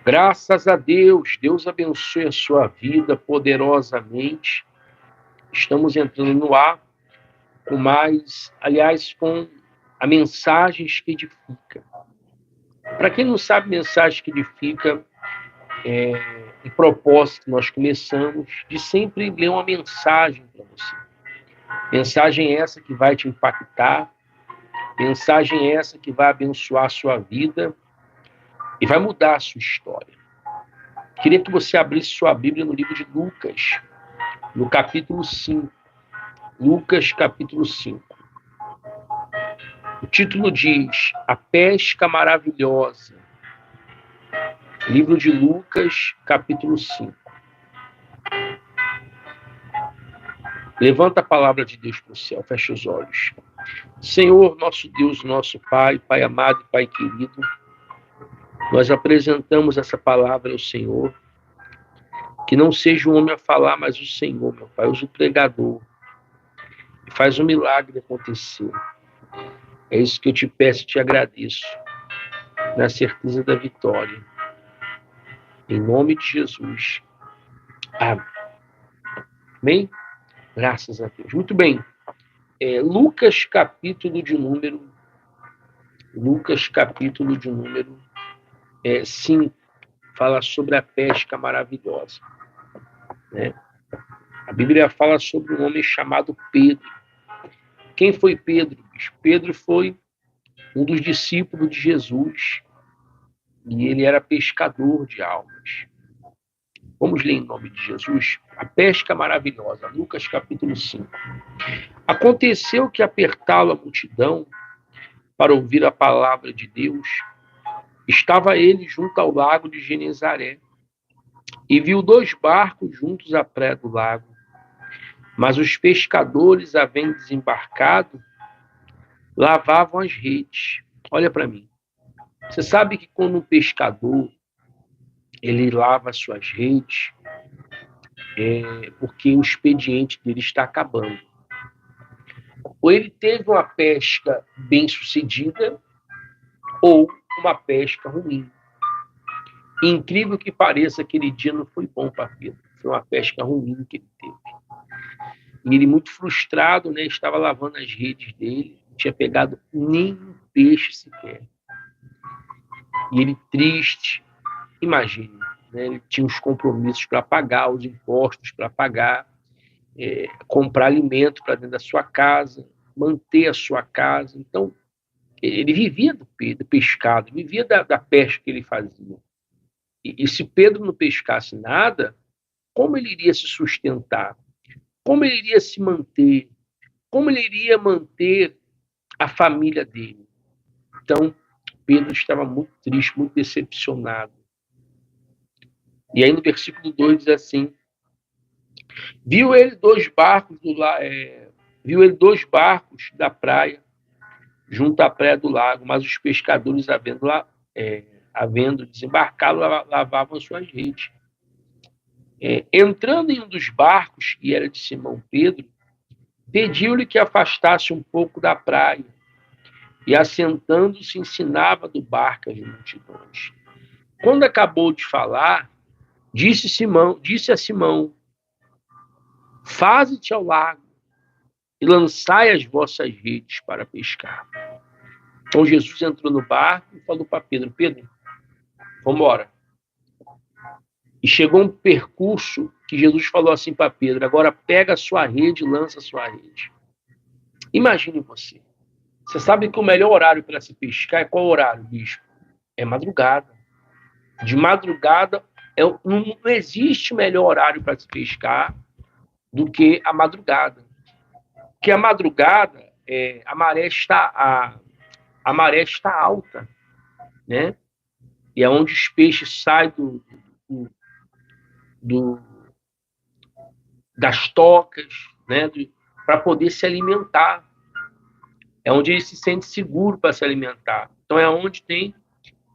Graças a Deus, Deus abençoe a sua vida poderosamente. Estamos entrando no ar com com a Mensagens que Edifica. Para quem não sabe, Mensagens que Edifica é um propósito que nós começamos de sempre ler uma mensagem para você. Mensagem essa que vai te impactar, mensagem essa que vai abençoar a sua vida e vai mudar a sua história. Queria que você abrisse sua Bíblia no livro de Lucas, no capítulo 5. Lucas, capítulo 5. O título diz: A Pesca Maravilhosa. Livro de Lucas, capítulo 5. Levanta a palavra de Deus para o céu, fecha os olhos. Senhor, nosso Deus, nosso Pai, Pai amado e Pai querido, nós apresentamos essa palavra ao Senhor. Que não seja o homem a falar, mas o Senhor, meu Pai, usa o pregador. E faz um milagre acontecer. É isso que eu te peço e te agradeço. Na certeza da vitória. Em nome de Jesus. Amém? Graças a Deus. Muito bem. Lucas, capítulo de número 5. Fala sobre a pesca maravilhosa. Né? A Bíblia fala sobre um homem chamado Pedro. Quem foi Pedro? Pedro foi um dos discípulos de Jesus e ele era pescador de almas. Vamos ler em nome de Jesus? A pesca maravilhosa, Lucas capítulo 5. Aconteceu que, apertá-lo a multidão para ouvir a palavra de Deus, estava ele junto ao lago de Genezaré e viu 2 barcos juntos à praia do lago. Mas os pescadores, havendo desembarcado, lavavam as redes. Olha para mim. Você sabe que quando um pescador ele lava as suas redes, porque o expediente dele está acabando. Ou ele teve uma pesca bem-sucedida, ou uma pesca ruim. E, incrível que pareça, aquele dia não foi bom para Pedro. Foi uma pesca ruim que ele teve. E ele, muito frustrado, né, estava lavando as redes dele, não tinha pegado nenhum peixe sequer. E ele triste, imagine, né, ele tinha os compromissos para pagar, os impostos para pagar, comprar alimento para dentro da sua casa, manter a sua casa. Então, ele vivia do pescado, vivia da pesca que ele fazia. E se Pedro não pescasse nada, como ele iria se sustentar? Como ele iria se manter? Como ele iria manter a família dele? Então, Pedro estava muito triste, muito decepcionado. E aí no versículo 2 diz assim: viu ele 2 barcos da praia, junto à praia do lago, mas os pescadores, havendo desembarcado, lavavam suas redes. Entrando em um dos barcos, que era de Simão Pedro, pediu-lhe que afastasse um pouco da praia, e assentando-se ensinava do barco as multidões. Quando acabou de falar, disse a Simão: faze-te ao lago e lançai as vossas redes para pescar. Então Jesus entrou no barco e falou para Pedro: Pedro, vamos embora. E chegou um percurso que Jesus falou assim para Pedro: agora pega a sua rede e lança a sua rede. Imagine você. Você sabe que o melhor horário para se pescar é qual horário, bispo? É madrugada. De madrugada, não existe melhor horário para se pescar do que a madrugada. Porque a madrugada, a maré está alta, né? E é onde os peixes saem das tocas, né? Para poder se alimentar. É onde ele se sente seguro para se alimentar. Então é onde tem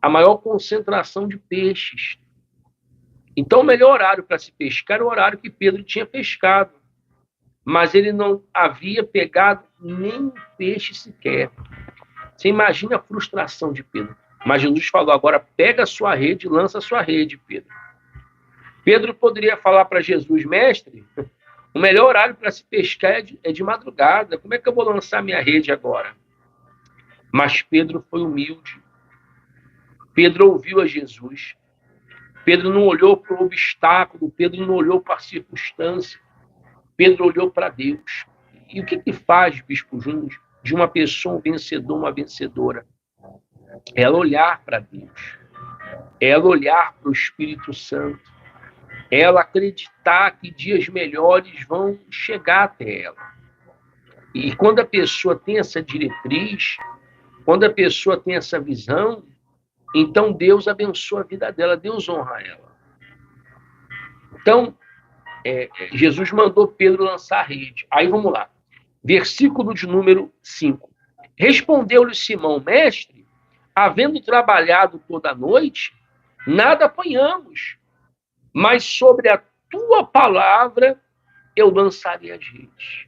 a maior concentração de peixes. Então o melhor horário para se pescar era o horário que Pedro tinha pescado. Mas ele não havia pegado nem um peixe sequer. Você imagina a frustração de Pedro. Mas Jesus falou, agora pega a sua rede e lança a sua rede, Pedro. Pedro poderia falar para Jesus, mestre, o melhor horário para se pescar é de madrugada. Como é que eu vou lançar minha rede agora? Mas Pedro foi humilde. Pedro ouviu a Jesus. Pedro não olhou para o obstáculo. Pedro não olhou para a circunstância. Pedro olhou para Deus. E o que faz, Bispo Júnior, de uma pessoa um vencedor, uma vencedora? Ela olhar para Deus. Ela olhar para o Espírito Santo. Ela acreditar que dias melhores vão chegar até ela. E quando a pessoa tem essa diretriz, quando a pessoa tem essa visão, então Deus abençoa a vida dela, Deus honra ela. Então, Jesus mandou Pedro lançar a rede. Aí vamos lá. Versículo de número 5. Respondeu-lhe Simão, mestre, havendo trabalhado toda a noite, nada apanhamos, mas sobre a tua palavra eu lançarei as redes.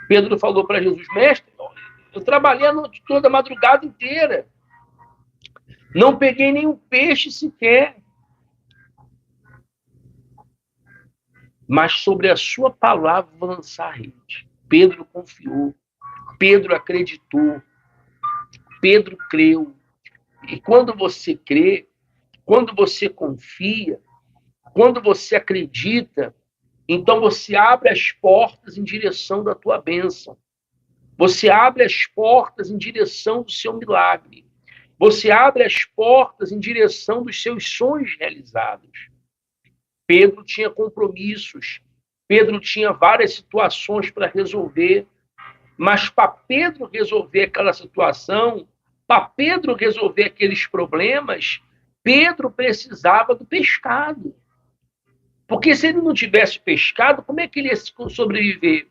Pedro falou para Jesus, mestre, eu trabalhei a noite toda, a madrugada inteira. Não peguei nenhum peixe sequer. Mas sobre a sua palavra vou lançar a rede. Pedro confiou. Pedro acreditou. Pedro creu. E quando você crê, quando você confia, quando você acredita, então você abre as portas em direção da tua bênção. Você abre as portas em direção do seu milagre. Você abre as portas em direção dos seus sonhos realizados. Pedro tinha compromissos. Pedro tinha várias situações para resolver. Mas para Pedro resolver aquela situação, para Pedro resolver aqueles problemas, Pedro precisava do pescado. Porque se ele não tivesse pescado, como é que ele ia sobreviver?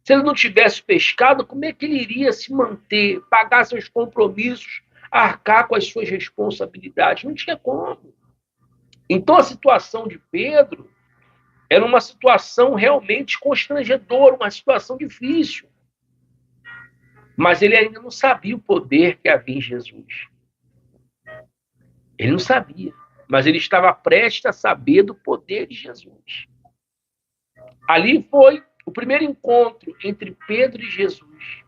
Se ele não tivesse pescado, como é que ele iria se manter, pagar seus compromissos, arcar com as suas responsabilidades? Não tinha como. Então, a situação de Pedro era uma situação realmente constrangedora, uma situação difícil. Mas ele ainda não sabia o poder que havia em Jesus. Ele não sabia, mas ele estava prestes a saber do poder de Jesus. Ali foi o primeiro encontro entre Pedro e Jesus.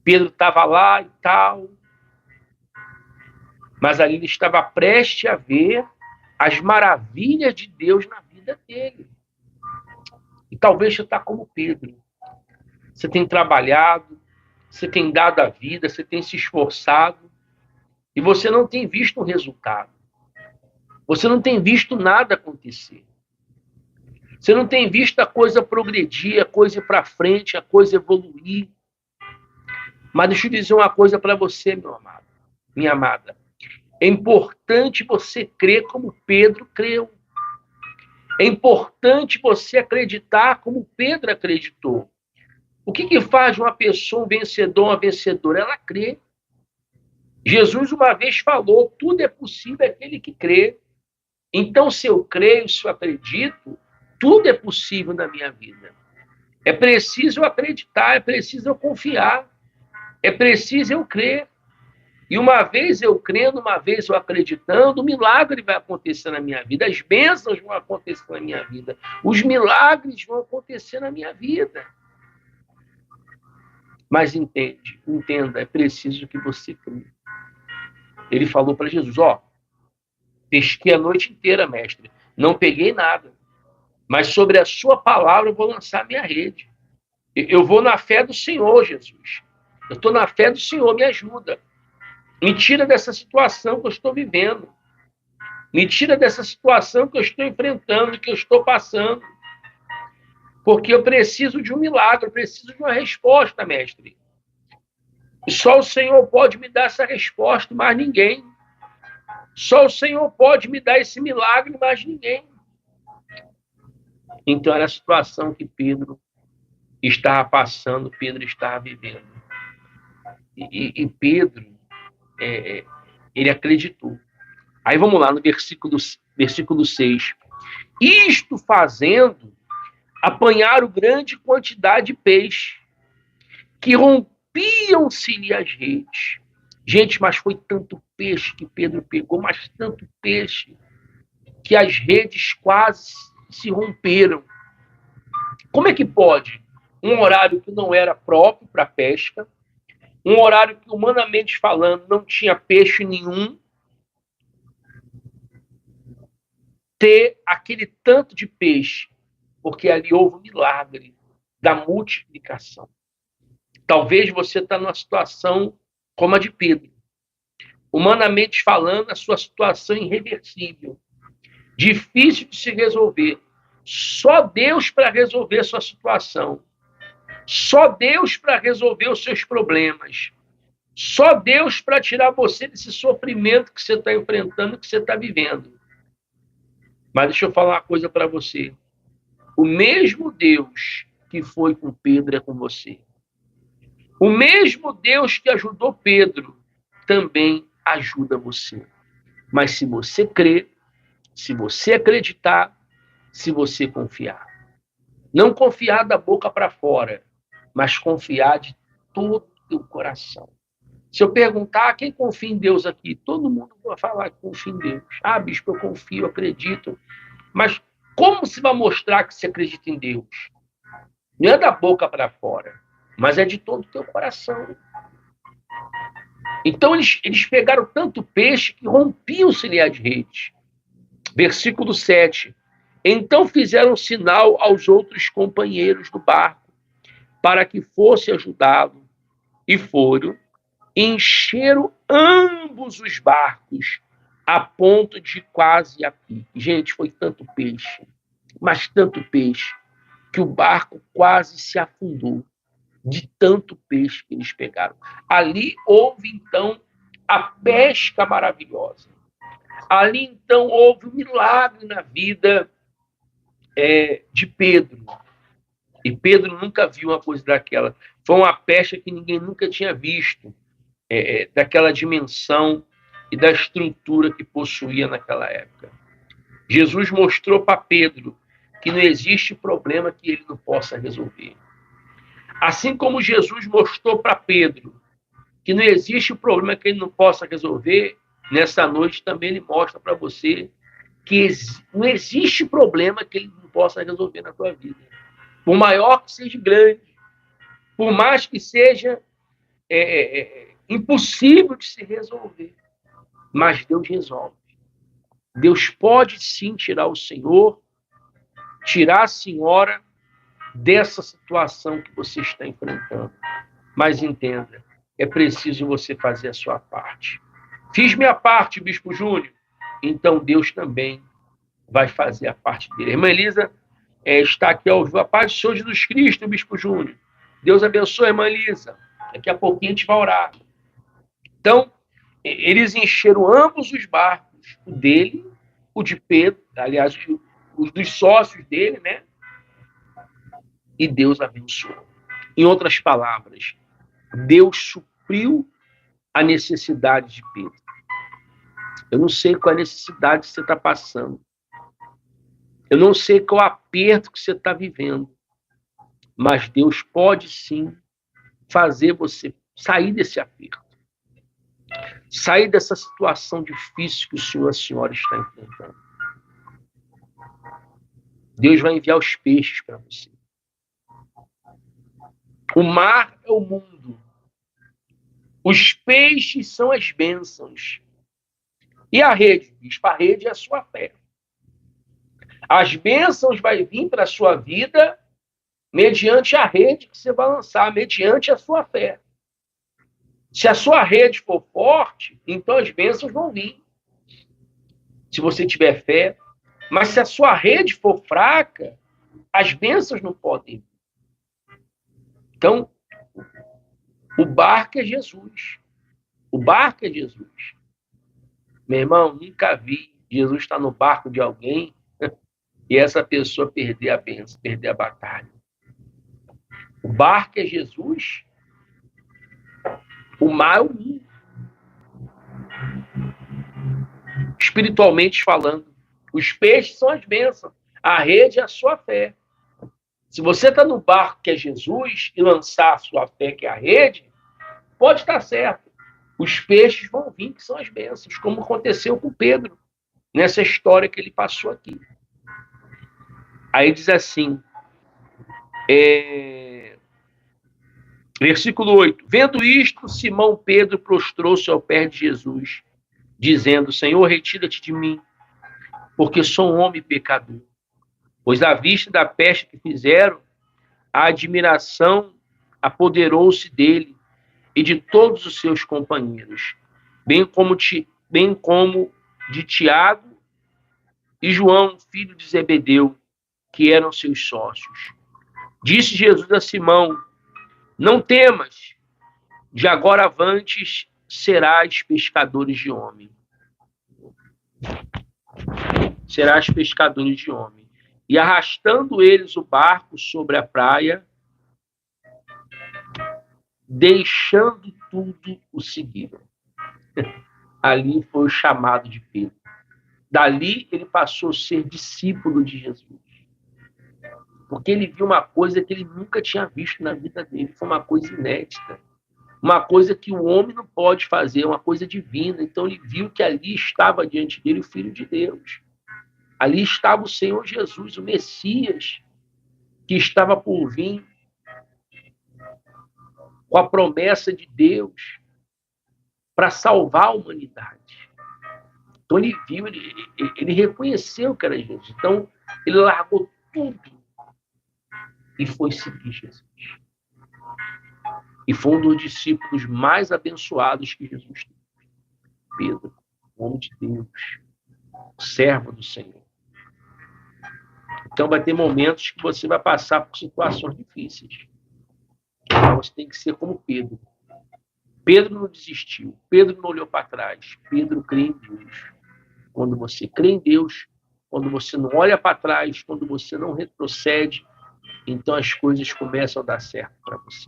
Pedro estava lá e tal, mas ali ele estava prestes a ver as maravilhas de Deus na vida dele. E talvez você está como Pedro. Você tem trabalhado, você tem dado a vida, você tem se esforçado, e você não tem visto um resultado. Você não tem visto nada acontecer. Você não tem visto a coisa progredir, a coisa ir para frente, a coisa evoluir. Mas deixa eu dizer uma coisa para você, meu amado, minha amada. É importante você crer como Pedro creu. É importante você acreditar como Pedro acreditou. O que faz uma pessoa um vencedor, uma vencedora? Ela crê. Jesus uma vez falou, tudo é possível àquele que crê. Então, se eu creio, se eu acredito, tudo é possível na minha vida. É preciso eu acreditar, é preciso eu confiar, é preciso eu crer. E uma vez eu crendo, uma vez eu acreditando, o milagre vai acontecer na minha vida, as bênçãos vão acontecer na minha vida, os milagres vão acontecer na minha vida. Mas entenda, é preciso que você creia. Ele falou para Jesus, pesquei a noite inteira, mestre, não peguei nada, mas sobre a sua palavra eu vou lançar minha rede. Eu vou na fé do Senhor, Jesus. Eu estou na fé do Senhor, me ajuda. Me tira dessa situação que eu estou vivendo. Me tira dessa situação que eu estou enfrentando, que eu estou passando. Porque eu preciso de um milagre, eu preciso de uma resposta, mestre. E só o Senhor pode me dar essa resposta, mais ninguém. Só o Senhor pode me dar esse milagre, mais ninguém. Então era a situação que Pedro estava passando, Pedro estava vivendo. E Pedro, ele acreditou. Aí vamos lá no versículo 6. Isto fazendo, apanharam grande quantidade de peixe, que rompiam-se-lhe as redes. Gente, mas foi tanto peixe que Pedro pegou, mas tanto peixe, que as redes quase se romperam. Como é que pode? Um horário que não era próprio para pesca, um horário que, humanamente falando, não tinha peixe nenhum, ter aquele tanto de peixe, porque ali houve um milagre da multiplicação. Talvez você está numa situação como a de Pedro. Humanamente falando, a sua situação é irreversível, difícil de se resolver. Só Deus para resolver a sua situação. Só Deus para resolver os seus problemas. Só Deus para tirar você desse sofrimento que você está enfrentando, que você está vivendo. Mas deixa eu falar uma coisa para você. O mesmo Deus que foi com Pedro é com você. O mesmo Deus que ajudou Pedro também ajuda você. Mas se você crer, se você acreditar, se você confiar. Não confiar da boca para fora, mas confiar de todo o teu coração. Se eu perguntar quem confia em Deus aqui, todo mundo vai falar que confia em Deus. Ah, bispo, eu confio, acredito. Mas como se vai mostrar que você acredita em Deus? Não é da boca para fora, mas é de todo o teu coração. Então eles pegaram tanto peixe que rompiam o cilhar de rede. Versículo 7. Então fizeram sinal aos outros companheiros do barco para que fosse ajudá-lo. E foram, encheram ambos os barcos a ponto de quase a pique. Gente, foi tanto peixe, mas tanto peixe, que o barco quase se afundou de tanto peixe que eles pegaram. Ali houve, então, a pesca maravilhosa. Ali, então, houve um milagre na vida de Pedro. E Pedro nunca viu uma coisa daquela. Foi uma pesca que ninguém nunca tinha visto, daquela dimensão e da estrutura que possuía naquela época. Jesus mostrou para Pedro que não existe problema que ele não possa resolver. Assim como Jesus mostrou para Pedro que não existe problema que ele não possa resolver, nessa noite também ele mostra para você que não existe problema que ele não possa resolver na tua vida. Por maior que seja grande, por mais que seja impossível de se resolver, mas Deus resolve. Deus pode sim tirar o Senhor, tirar a senhora dessa situação que você está enfrentando. Mas entenda, é preciso você fazer a sua parte. Fiz minha parte, Bispo Júnior, então Deus também vai fazer a parte dele. A irmã Elisa está aqui ao vivo. A paz do Senhor Jesus Cristo, Bispo Júnior. Deus abençoe a irmã Elisa. Daqui a pouquinho a gente vai orar. Então, eles encheram ambos os barcos, o dele, o de Pedro, aliás, os dos sócios dele, né? E Deus abençoou. Em outras palavras, Deus supriu a necessidade de Pedro. Eu não sei qual a necessidade que você está passando. Eu não sei qual o aperto que você está vivendo. Mas Deus pode sim fazer você sair desse aperto. Sair dessa situação difícil que o senhor e a senhora está enfrentando. Deus vai enviar os peixes para você. O mar é o mundo. Os peixes são as bênçãos. E a rede? Bispo, a rede é a sua fé. As bênçãos vão vir para a sua vida mediante a rede que você vai lançar, mediante a sua fé. Se a sua rede for forte, então as bênçãos vão vir. Se você tiver fé. Mas se a sua rede for fraca, as bênçãos não podem vir. Então, o barco é Jesus. O barco é Jesus. Meu irmão, nunca vi Jesus estar no barco de alguém e essa pessoa perder a bênção, perder a batalha. O barco é Jesus. O mar é o mundo. Espiritualmente falando, os peixes são as bênçãos. A rede é a sua fé. Se você está no barco que é Jesus e lançar a sua fé, que é a rede, pode estar certo. os peixes vão vir, que são as bênçãos, como aconteceu com Pedro, nessa história que ele passou aqui. Aí diz assim, versículo 8. Vendo isto, Simão Pedro prostrou-se ao pé de Jesus, dizendo, Senhor, retira-te de mim, porque sou um homem pecador. Pois à vista da peste que fizeram, a admiração apoderou-se dele e de todos os seus companheiros, bem como de Tiago e João, filho de Zebedeu, que eram seus sócios. Disse Jesus a Simão, não temas, de agora avante serás pescadores de homem. Serás pescadores de homem. E arrastando eles o barco sobre a praia, deixando tudo, o seguiram. Ali foi o chamado de Pedro. Dali ele passou a ser discípulo de Jesus. Porque ele viu uma coisa que ele nunca tinha visto na vida dele. Foi uma coisa inédita. Uma coisa que o homem não pode fazer, uma coisa divina. Então ele viu que ali estava diante dele o Filho de Deus. Ali estava o Senhor Jesus, o Messias, que estava por vir com a promessa de Deus para salvar a humanidade. Então ele viu, ele reconheceu que era Jesus. Então ele largou tudo e foi seguir Jesus. E foi um dos discípulos mais abençoados que Jesus teve. Pedro, o homem de Deus, o servo do Senhor. Então vai ter momentos que você vai passar por situações difíceis. Então você tem que ser como Pedro. Pedro não desistiu. Pedro não olhou para trás. Pedro crê em Deus. Quando você crê em Deus, quando você não olha para trás, quando você não retrocede, então as coisas começam a dar certo para você.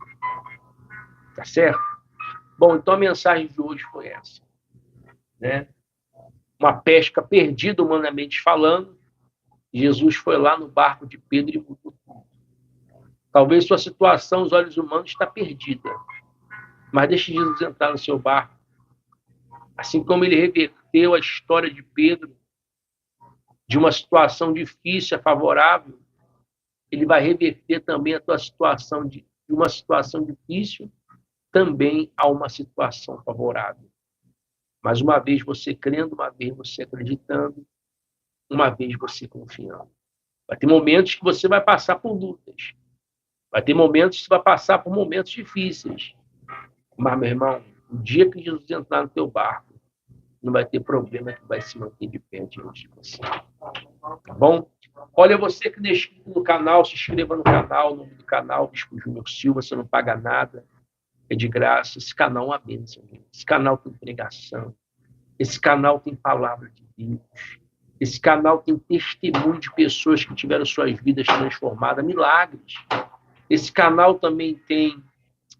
Tá certo? Bom, então a mensagem de hoje foi essa. Né? Uma pesca perdida, humanamente falando. Jesus foi lá no barco de Pedro e mudou tudo. Talvez sua situação, os olhos humanos, está perdida. Mas deixe Jesus entrar no seu barco. Assim como ele reverteu a história de Pedro de uma situação difícil a favorável, ele vai reverter também a tua situação de uma situação difícil também a uma situação favorável. Mas uma vez você crendo, uma vez você acreditando, uma vez você confiando. Vai ter momentos que você vai passar por lutas. Vai ter momentos que você vai passar por momentos difíceis. Mas, meu irmão, o dia que Jesus entrar no teu barco, não vai ter problema que vai se manter de pé diante de você. Tá bom? Olha, você que deixa no canal, se inscreva no canal, o nome do canal, Bispo Júnior Silva, você não paga nada, é de graça. Esse canal é uma bênção, gente. Esse canal tem pregação, esse canal tem palavra de Deus, esse canal tem testemunho de pessoas que tiveram suas vidas transformadas, milagres. Esse canal também tem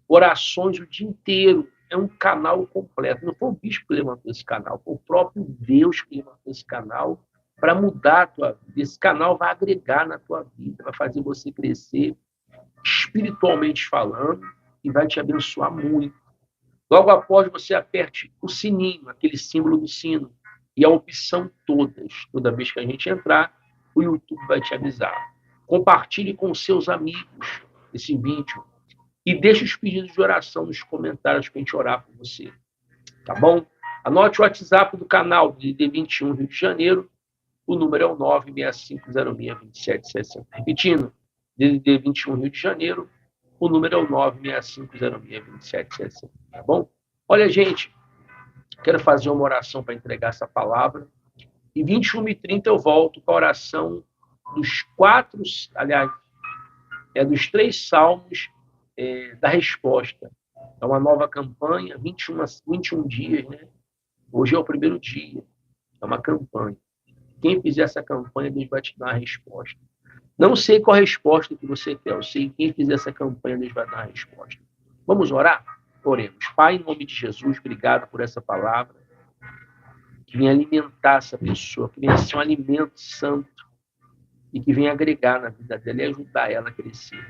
orações o dia inteiro. É um canal completo. Não foi o bispo que levantou esse canal, foi o próprio Deus que levantou esse canal para mudar a tua vida. Esse canal vai agregar na tua vida, vai fazer você crescer espiritualmente falando e vai te abençoar muito. Logo após, você aperte o sininho, aquele símbolo do sino, e a opção todas. Toda vez que a gente entrar, o YouTube vai te avisar. Compartilhe com seus amigos esse vídeo e deixe os pedidos de oração nos comentários para a gente orar por você. Tá bom? Anote o WhatsApp do canal DDD 21 Rio de Janeiro. O número é o 965062760. Repetindo, DDD 21 Rio de Janeiro. O número é o 965062760. Tá bom? Olha, gente, quero fazer uma oração para entregar essa palavra. E 21h30 eu volto com a oração dos 4, aliás, dos 3 salmos da resposta. É uma nova campanha, 21 dias, né? Hoje é o primeiro dia. É uma campanha. Quem fizer essa campanha, Deus vai te dar a resposta. Não sei qual a resposta que você quer, eu sei que quem fizer essa campanha, Deus vai dar a resposta. Vamos orar? Oremos. Pai, em nome de Jesus, obrigado por essa palavra. Que venha alimentar essa pessoa, que venha ser um alimento santo e que venha agregar na vida dela e ajudar ela a crescer.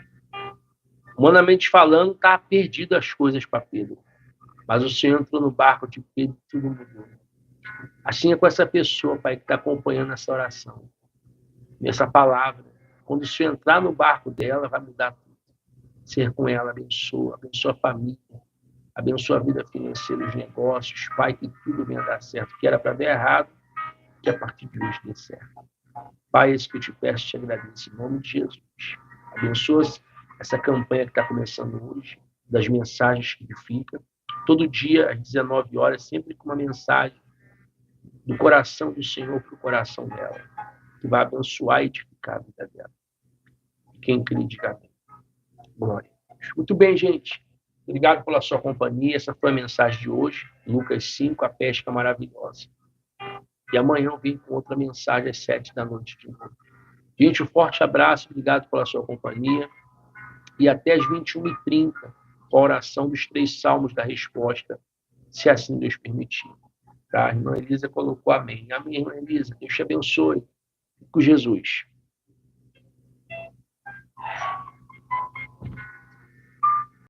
Humanamente falando, está perdido as coisas para Pedro. Mas o Senhor entrou no barco de Pedro e tudo mudou. Assim é com essa pessoa, Pai, que está acompanhando essa oração, nessa palavra. Quando o Senhor entrar no barco dela, vai mudar tudo. Ser com ela, abençoa a família, abençoa a vida financeira, os negócios, Pai, que tudo venha dar certo. Que era para dar errado, que a partir de hoje dê certo. Pai, é isso que eu te peço, te agradeço, em nome de Jesus. Abençoa essa campanha que está começando hoje, das mensagens que edificam. Todo dia, às 19 horas, sempre com uma mensagem do coração do Senhor para o coração dela, que vai abençoar e edificar a vida dela. Quem crê, diga amém. Glória a Deus. Muito bem, gente. Obrigado pela sua companhia. Essa foi a mensagem de hoje. Lucas 5, a pesca maravilhosa. E amanhã eu venho com outra mensagem às 7 da noite de novo. Gente, um forte abraço. Obrigado pela sua companhia. E até às 21h30, com a oração dos 3 salmos da resposta, se assim Deus permitir. Tá? A irmã Elisa colocou amém. Amém, irmã Elisa. Deus te abençoe. Com Jesus.